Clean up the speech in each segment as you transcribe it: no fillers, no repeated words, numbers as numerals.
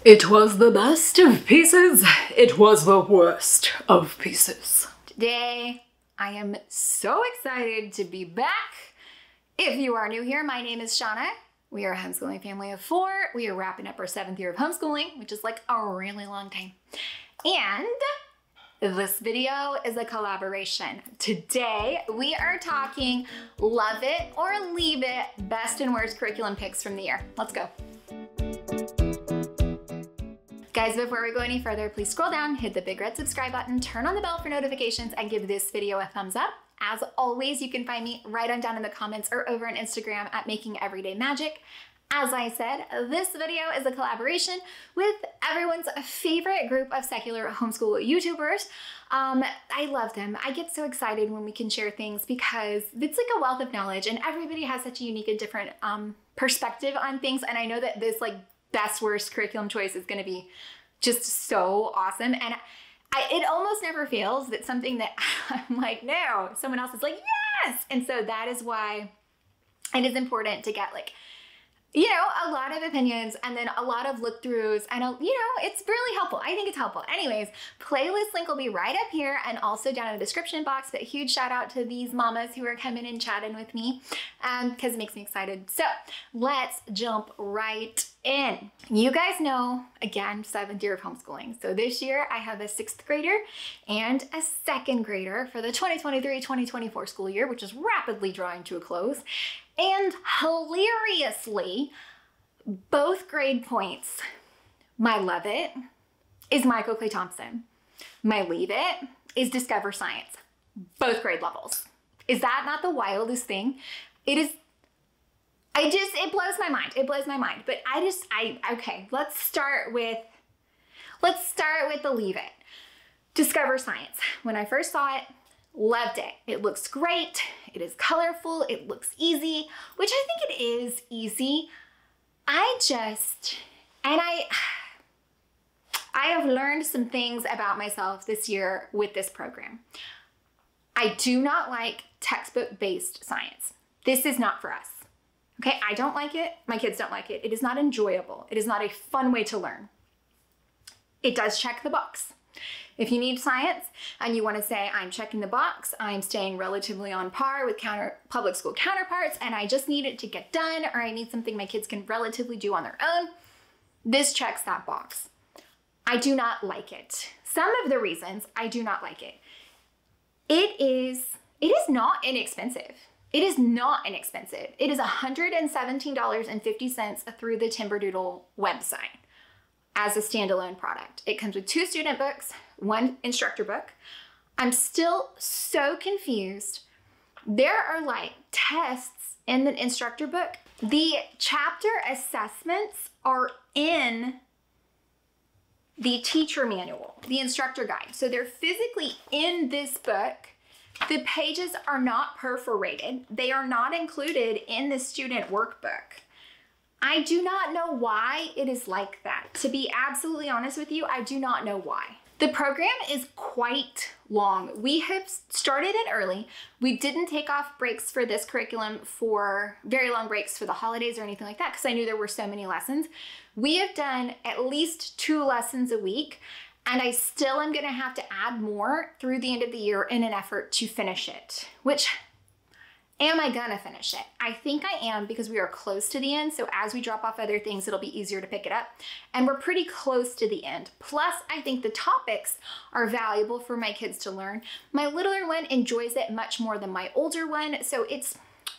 It was the best of pieces. It was the worst of pieces. Today, I am so excited to be back. If you are new here, my name is Shauna. We are a homeschooling family of 4. We are wrapping up our 7th year of homeschooling, which is like a really long time. And this video is a collaboration. Today, we are talking love it or leave it, best and worst curriculum picks from the year. Let's go. Guys, before we go any further, please scroll down, hit the big red subscribe button, turn on the bell for notifications, and give this video a thumbs up. As always, you can find me right on down in the comments or over on Instagram at Making Everyday Magic. As I said, this video is a collaboration with everyone's favorite group of secular homeschool YouTubers. I love them. I get so excited when we can share things because it's like a wealth of knowledge and everybody has such a unique and different perspective on things. And I know that this like best worst curriculum choice is going to be just so awesome. And it almost never fails that something that I'm like, no, someone else is like, yes. And so that is why it is important to get like, you know, a lot of opinions and then a lot of look throughs and, you know, it's really helpful. I think it's helpful. Anyways, playlist link will be right up here and also down in the description box, but huge shout out to these mamas who are coming and chatting with me because it makes me excited. So let's jump right in. You guys know, again, 7th year of homeschooling. So this year I have a 6th grader and a 2nd grader for the 2023-2024 school year, which is rapidly drawing to a close. And hilariously, both grade points, my love it is Michael Clay Thompson. My leave it is Discover Science. Both grade levels. Is that not the wildest thing? It is, it blows my mind. It blows my mind. But okay, let's start with the leave it. Discover Science. When I first saw it, loved it. It looks great. It is colorful. It looks easy, which I think it is easy. I have learned some things about myself this year with this program. I do not like textbook-based science. This is not for us. Okay, I don't like it. My kids don't like it. It is not enjoyable. It is not a fun way to learn. It does check the box. If you need science and you want to say, I'm checking the box, I'm staying relatively on par with public school counterparts, and I just need it to get done, or I need something my kids can relatively do on their own, this checks that box. I do not like it. Some of the reasons I do not like it. It is not inexpensive. It is not inexpensive. It is $117.50 through the Timberdoodle website as a standalone product. It comes with 2 student books, 1 instructor book. I'm still so confused. There are like tests in the instructor book. The chapter assessments are in the teacher manual, the instructor guide. So they're physically in this book. The pages are not perforated. They are not included in the student workbook. I do not know why it is like that. To be absolutely honest with you, I do not know why. The program is quite long. We have started it early. We didn't take off breaks for this curriculum for very long breaks for the holidays or anything like that because I knew there were so many lessons. We have done at least 2 lessons a week, and I still am gonna have to add more through the end of the year in an effort to finish it, which am I gonna finish it? I think I am because we are close to the end. So as we drop off other things, it'll be easier to pick it up. And we're pretty close to the end. Plus, I think the topics are valuable for my kids to learn. My littler one enjoys it much more than my older one. So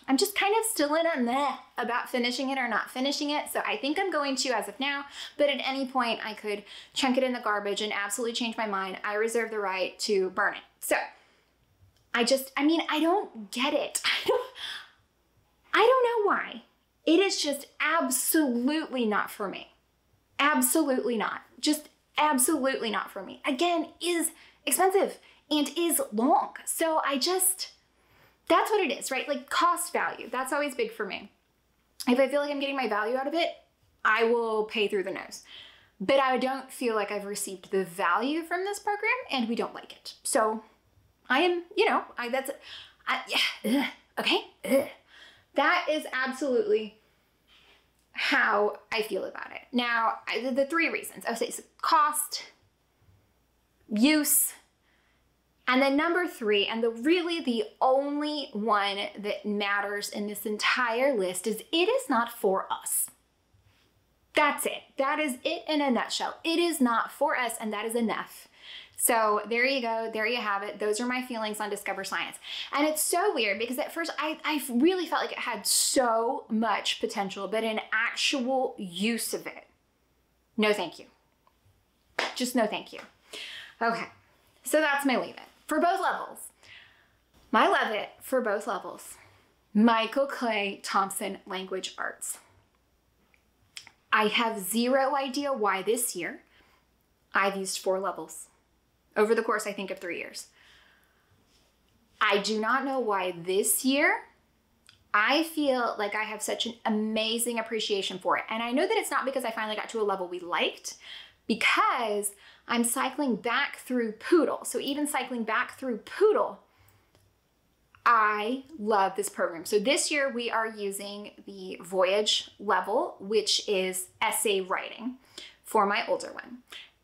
I'm just kind of still in a meh about finishing it or not finishing it. So I think I'm going to as of now, but at any point I could chunk it in the garbage and absolutely change my mind. I reserve the right to burn it. So I don't get it. I don't know why. It is just absolutely not for me. Absolutely not. Just absolutely not for me. Again, is expensive and is long. So that's what it is, right? Like cost value. That's always big for me. If I feel like I'm getting my value out of it, I will pay through the nose. But I don't feel like I've received the value from this program and we don't like it. So I am, okay. That is absolutely how I feel about it. Now, the three reasons. I would say cost, use, and then number three, and really the only one that matters in this entire list, is it is not for us. That's it. That is it in a nutshell. It is not for us, and that is enough. So there you go. There you have it. Those are my feelings on Discover Science. And it's so weird because at first I really felt like it had so much potential, but in actual use of it, no thank you. Just no thank you. Okay, so that's my leave it for both levels. My love it for both levels. Michael Clay Thompson Language Arts. I have zero idea why this year I've used 4 levels over the course, I think, of 3 years. I do not know why this year I feel like I have such an amazing appreciation for it. And I know that it's not because I finally got to a level we liked, because I'm cycling back through Poodle. So even cycling back through Poodle, I love this program. So this year we are using the Voyage level, which is essay writing for my older one,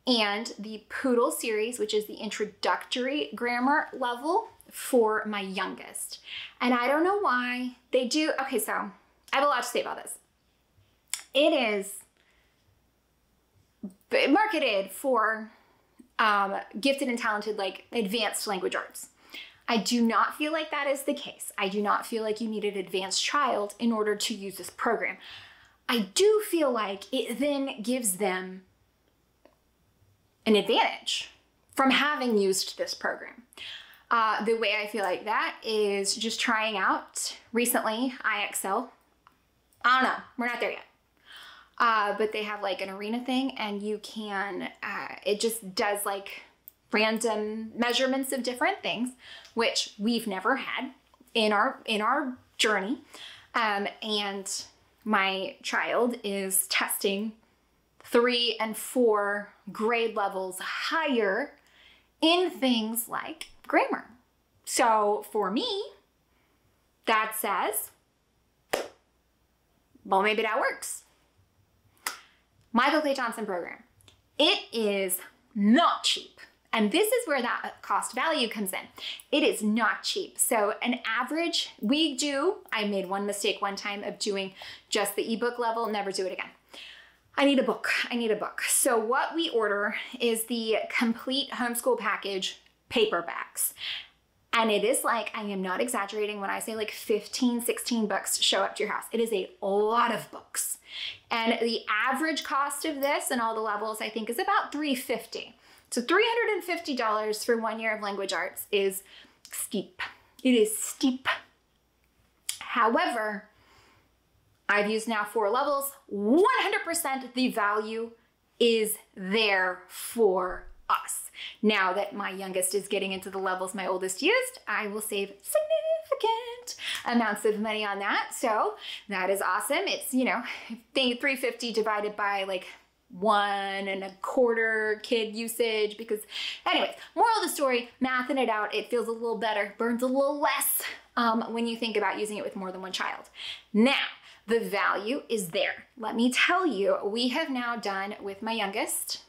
and the Poodle series, which is the introductory grammar level for my youngest. And I don't know why they do. Okay, so I have a lot to say about this. It is marketed for gifted and talented, like advanced language arts. I do not feel like that is the case. I do not feel like you need an advanced child in order to use this program. I do feel like it then gives them an advantage from having used this program. The way I feel like that is just trying out recently IXL. I don't know, we're not there yet. But they have like an arena thing, and you can, it just does like random measurements of different things, which we've never had in our journey. And my child is testing 3 and 4 grade levels higher in things like grammar. So for me, that says, well, maybe that works. Michael Clay Thompson program. It is not cheap. And this is where that cost value comes in. It is not cheap. So an average, I made one mistake one time of doing just the ebook level, never do it again. I need a book. So what we order is the complete homeschool package paperbacks. And it is like, I am not exaggerating when I say like 15, 16 books show up to your house. It is a lot of books. And the average cost of this and all the levels, I think, is about $350. So $350 for 1 year of language arts is steep. It is steep. However, I've used now 4 levels. 100% the value is there for us. Now that my youngest is getting into the levels my oldest used, I will save significant amounts of money on that. So that is awesome. It's, you know, $350 divided by like 1 1/4 kid usage, because anyways, moral of the story, mathing it out, it feels a little better, burns a little less when you think about using it with more than one child. Now, the value is there. Let me tell you, we have now done with my youngest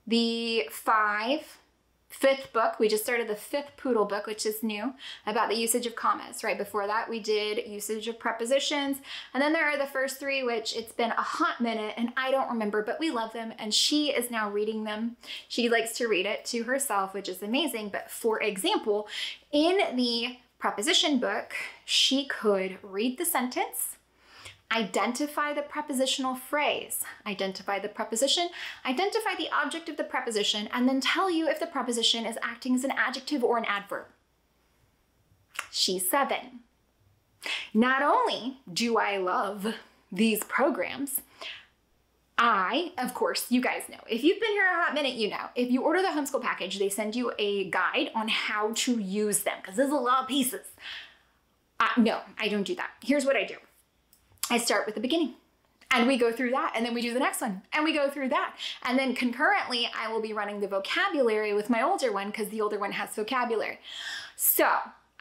the 5th book. We just started the 5th Poodle book, which is new, about the usage of commas. Right before that, we did usage of prepositions. And then there are the first 3, which it's been a hot minute and I don't remember, but we love them. And she is now reading them. She likes to read it to herself, which is amazing. But for example, in the preposition book, she could read the sentence, identify the prepositional phrase, identify the preposition, identify the object of the preposition, and then tell you if the preposition is acting as an adjective or an adverb. She's 7. Not only do I love these programs, of course, you guys know, if you've been here a hot minute, you know, if you order the homeschool package, they send you a guide on how to use them, because there's a lot of pieces. No, I don't do that. Here's what I do. I start with the beginning, and we go through that, and then we do the next one, and we go through that. And then concurrently, I will be running the vocabulary with my older one, because the older one has vocabulary. So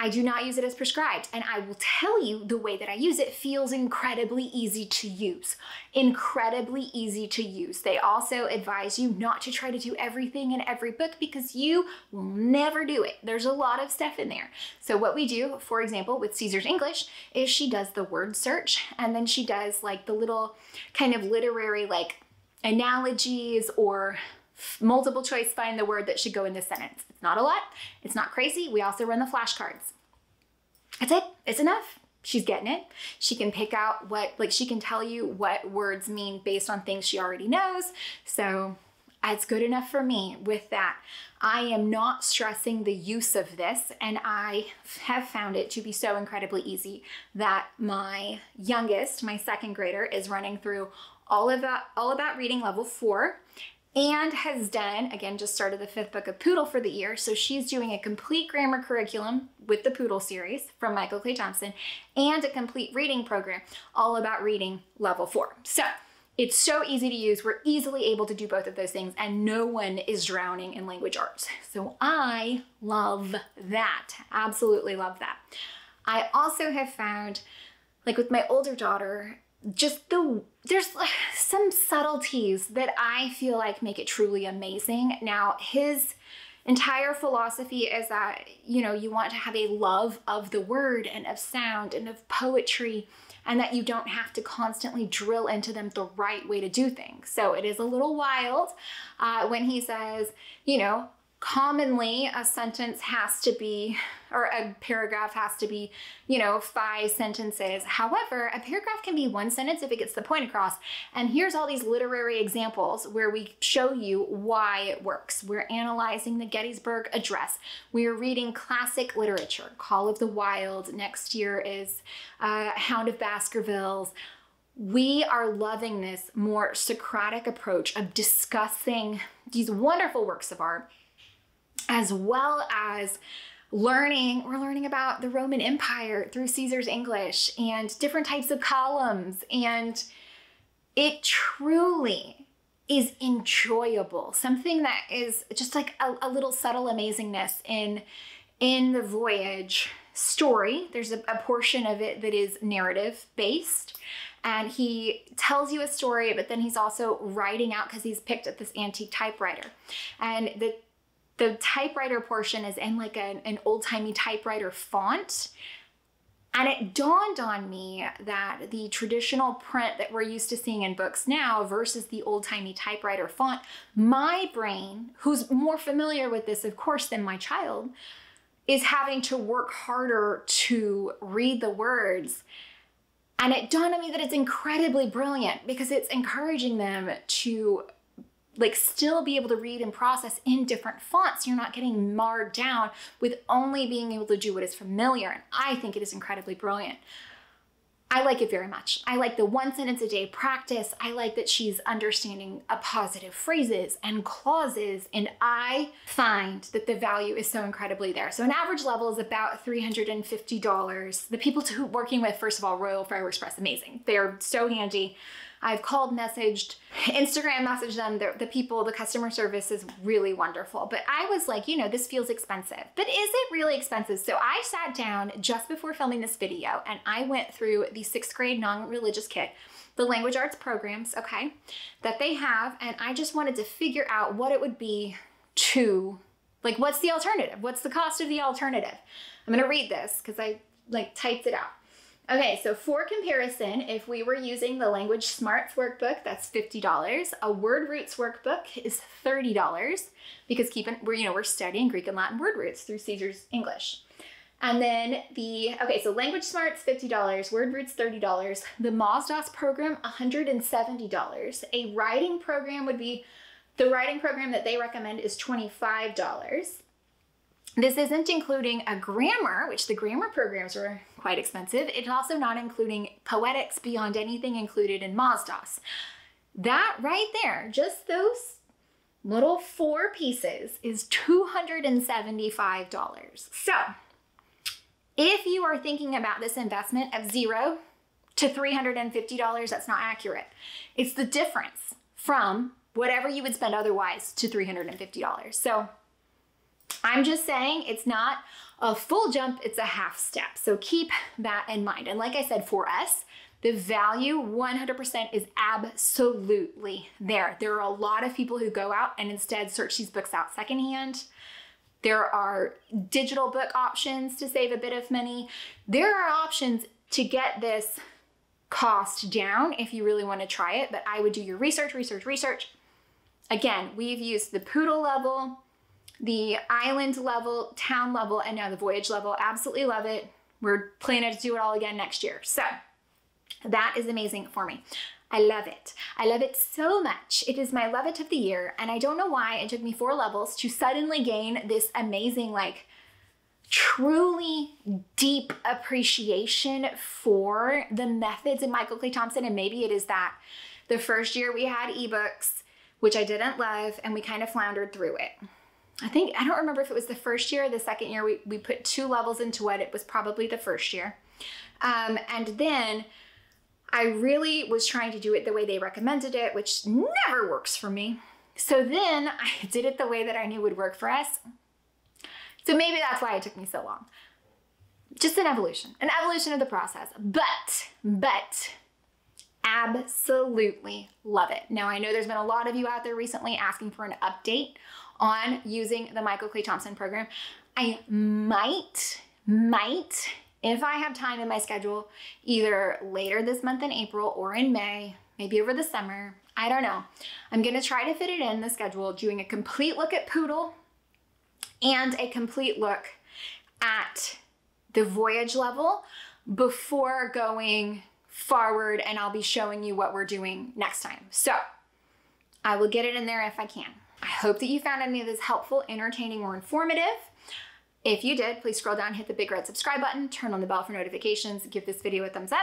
I do not use it as prescribed. And I will tell you the way that I use it feels incredibly easy to use. Incredibly easy to use. They also advise you not to try to do everything in every book because you will never do it. There's a lot of stuff in there. So what we do, for example, with Caesar's English is she does the word search, and then she does like the little kind of literary like analogies or multiple choice find the word that should go in this sentence. It's not a lot. It's not crazy. We also run the flashcards. That's it. It's enough. She's getting it. She can pick out she can tell you what words mean based on things she already knows. So it's good enough for me with that. I am not stressing the use of this, and I have found it to be so incredibly easy that my youngest, my second grader, is running through all about reading level 4. And has done, again, just started the 5th book of Poodle for the year. So she's doing a complete grammar curriculum with the Poodle series from Michael Clay Thompson and a complete reading program all about reading level 4. So it's so easy to use. We're easily able to do both of those things, and no one is drowning in language arts. So I love that. Absolutely love that. I also have found, like with my older daughter, there's some subtleties that I feel like make it truly amazing. Now, his entire philosophy is that, you know, you want to have a love of the word and of sound and of poetry, and that you don't have to constantly drill into them the right way to do things. So it is a little wild when he says, you know, commonly a sentence has to be, or a paragraph has to be, you know, 5 sentences. However, a paragraph can be 1 sentence if it gets the point across. And here's all these literary examples where we show you why it works. We're analyzing the Gettysburg Address. We're reading classic literature. Call of the Wild. Next year is Hound of Baskervilles. We are loving this more Socratic approach of discussing these wonderful works of art, as well as we're learning about the Roman Empire through Caesar's English and different types of columns. And it truly is enjoyable. Something that is just like a little subtle amazingness in the voyage story. There's a portion of it that is narrative based. And he tells you a story, but then he's also writing out, because he's picked up this antique typewriter. And the typewriter portion is in like an old-timey typewriter font. And it dawned on me that the traditional print that we're used to seeing in books now versus the old-timey typewriter font, my brain, who's more familiar with this, of course, than my child, is having to work harder to read the words. And it dawned on me that it's incredibly brilliant because it's encouraging them to like still be able to read and process in different fonts. You're not getting marred down with only being able to do what is familiar. And I think it is incredibly brilliant. I like it very much. I like the 1 sentence a day practice. I like that she's understanding appositive phrases and clauses, and I find that the value is so incredibly there. So an average level is about $350. The people working with, first of all, Royal Fire Express, amazing. They're so handy. I've called, messaged, Instagram messaged them. The customer service is really wonderful. But I was like, you know, this feels expensive. But is it really expensive? So I sat down just before filming this video and I went through the 6th grade non-religious kit, the language arts programs, okay, that they have. And I just wanted to figure out what it would be to, like, what's the alternative? What's the cost of the alternative? I'm going to read this because I typed it out. Okay, so for comparison, if we were using the Language Smarts workbook, that's $50. A Word Roots workbook is $30 because we're studying Greek and Latin word roots through Caesar's English. And then so Language Smarts, $50, Word Roots, $30. The Moz-DOS program, $170. A writing program the writing program that they recommend is $25. This isn't including a grammar, which the grammar programs are quite expensive. It's also not including poetics beyond anything included in Moz-DOS. That right there, just those little 4 pieces is $275. So if you are thinking about this investment of $0 to $350, that's not accurate. It's the difference from whatever you would spend otherwise to $350. So I'm just saying it's not a full jump, it's a half step. So keep that in mind. And like I said, for us, the value 100% is absolutely there. There are a lot of people who go out and instead search these books out secondhand. There are digital book options to save a bit of money. There are options to get this cost down if you really want to try it, but I would do your research. Again, we've used the poodle level, the island level, town level, and now the voyage level. Absolutely love it. We're planning to do it all again next year. So that is amazing for me. I love it. I love it so much. It is my love it of the year. And I don't know why it took me 4 levels to suddenly gain this amazing, like, truly deep appreciation for the methods in Michael Clay Thompson. And maybe it is that the first year we had ebooks, which I didn't love, and we kind of floundered through it. I don't remember if it was the first year or the second year. We put 2 levels into it. It was probably the first year. And then I really was trying to do it the way they recommended it, which never works for me. So then I did it the way that I knew would work for us. So maybe that's why it took me so long. Just an evolution of the process. But absolutely love it. Now I know there's been a lot of you out there recently asking for an update on using the Michael Clay Thompson program. I might, if I have time in my schedule, either later this month in April or in May, maybe over the summer, I don't know. I'm gonna try to fit it in the schedule, doing a complete look at Poodle and a complete look at the voyage level before going forward, and I'll be showing you what we're doing next time. So I will get it in there if I can. I hope that you found any of this helpful, entertaining, or informative. If you did, please scroll down, hit the big red subscribe button, turn on the bell for notifications, give this video a thumbs up.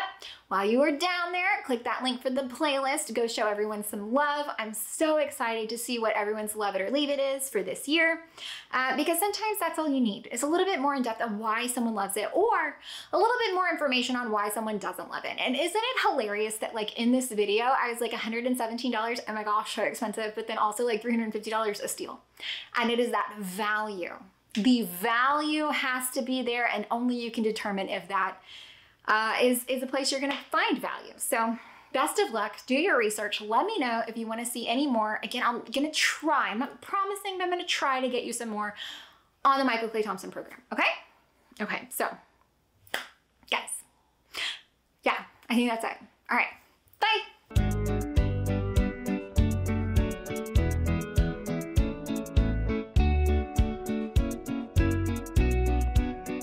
While you are down there, click that link for the playlist, go show everyone some love. I'm so excited to see what everyone's love it or leave it is for this year, because sometimes that's all you need. It's a little bit more in depth on why someone loves it, or a little bit more information on why someone doesn't love it. And isn't it hilarious that, like, in this video, I was like $117, oh my gosh, so expensive, but then also like $350 a steal. And it is that value. The value has to be there, and only you can determine if that is a place you're gonna find value. So best of luck, do your research. Let me know if you wanna see any more. Again, I'm gonna try, I'm not promising, but I'm gonna try to get you some more on the Michael Clay Thompson program, okay? Okay, so guys, yeah, I think that's it. All right.